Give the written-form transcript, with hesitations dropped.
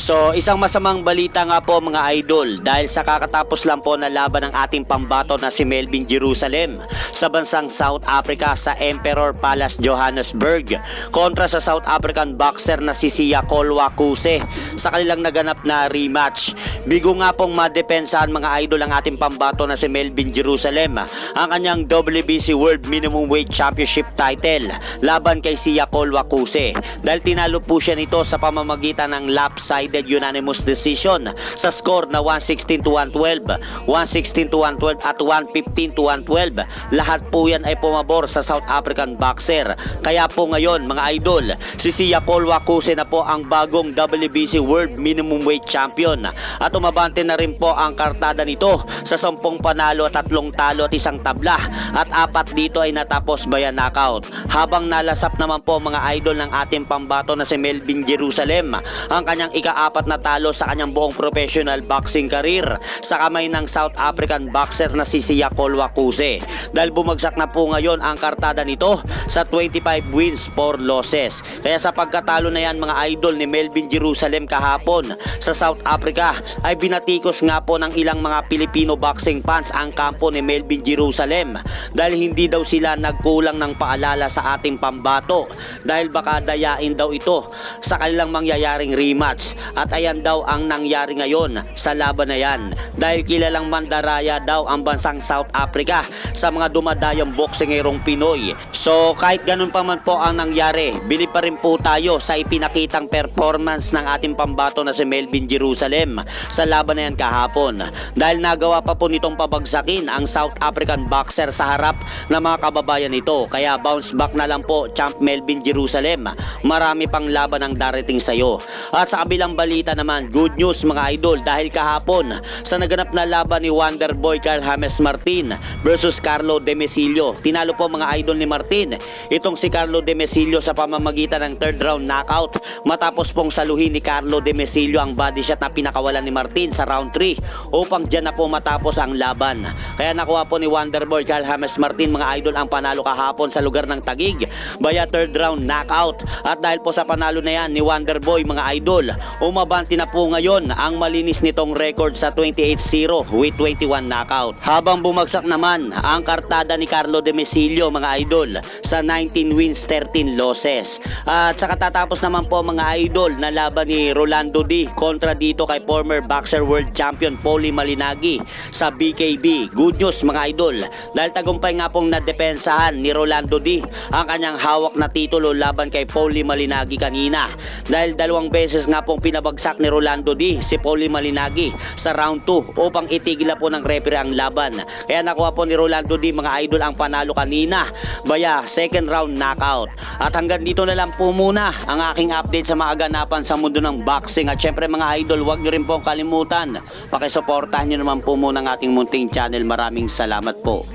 So isang masamang balita nga po mga idol dahil sa kakatapos lang po na laban ng ating pambato na si Melvin Jerusalem sa bansang South Africa sa Emperor Palace Johannesburg kontra sa South African boxer na si Siya Kolwa-Kuse sa kanilang naganap na rematch. Bigo nga pong madepensahan mga idol ang ating pambato na si Melvin Jerusalem ang kanyang WBC World Minimum Weight Championship title laban kay Siya Kolwa-Kuse dahil tinalo po siya nito sa pamamagitan ng lopsided unanimous decision sa score na 116-112, 116-112 at 115-112. Lahat po yan ay pumabor sa South African boxer. Kaya po ngayon mga idol, si Siya Kolwa-Kuse na po ang bagong WBC World Minimum Weight Champion at umabante na rin po ang kartada nito sa 10 panalo, 3 talo at 1 tabla at 4 dito ay natapos via knockout. Habang nalasap naman po mga idol ng ating pambato na si Melvin Jerusalem ang kanyang ika-4 na talo sa kanyang buong professional boxing career sa kamay ng South African boxer na si Siya Kolwa-Kuse dahil bumagsak na po ngayon ang kartada nito sa 25 wins, 4 losses. Kaya sa pagkatalo na yan mga idol ni Melvin Jerusalem kahapon sa South Africa ay binatikos nga po ng ilang mga Filipino boxing fans ang kampo ni Melvin Jerusalem dahil hindi daw sila nagkulang ng paalala sa ating pambato dahil baka dayain daw ito sa kanilang mangyayaring rematch at ayan daw ang nangyari ngayon sa laban na yan dahil kilalang mandaraya daw ang bansang South Africa sa mga dumadayang boksingerong Pinoy. So kahit ganun pa man po ang nangyari, bilib pa rin po tayo sa ipinakitang performance ng ating pambato na si Melvin Jerusalem sa laban na yan kahapon dahil nagawa pa po nitong pabagsakin ang South African boxer sa harap ng mga kababayan nito. Kaya bounce back na lang po champ Melvin Jerusalem, marami pang laban ang darating sa iyo. At sa kabilang balita naman, good news mga idol dahil kahapon sa naganap na laban ni Wonderboy Carl James Martin versus Carlo Demesilio, tinalo po mga idol ni Martin itong si Carlo Demesilio sa pamamagitan ng 3rd round knockout matapos pong saluhin ni Carlo Demesilio ang body shot na pinakawalan ni Martin sa round 3 upang dyan na po matapos ang laban. Kaya nakuha po ni Wonderboy Carl James Martin mga idol ang panalo kahapon sa lugar ng Taguig via 3rd round knockout. At dahil po sa panalo na yan ni Wonderboy mga idol, umabanti na po ngayon ang malinis nitong record sa 28-0 with 21 knockout. Habang bumagsak naman ang kartada ni Carlo Demesilio mga idol sa 19 wins, 13 losses. At sa katatapos naman po mga idol na laban ni Rolando D kontra dito kay former boxer world champion Paulie Malignaggi sa BKB. Good news mga idol dahil tagumpay nga pong nadepensahan ni Rolando D ang kanyang hawak na titulo laban kay Paulie Malignaggi kanina dahil 2 beses nga pong pinabagsak ni Rolando D si Paulie Malignaggi sa round 2 upang itigil po ng referee ang laban. Kaya nakuha po ni Rolando D mga idol ang panalo kanina via 2nd round knockout. At hanggang dito na lang po muna ang aking update sa mga ganapan sa mundo ng boxing. At syempre mga idol, huwag nyo rin po kalimutan pakisuportahan nyo naman po muna ang ating munting channel. Maraming salamat po.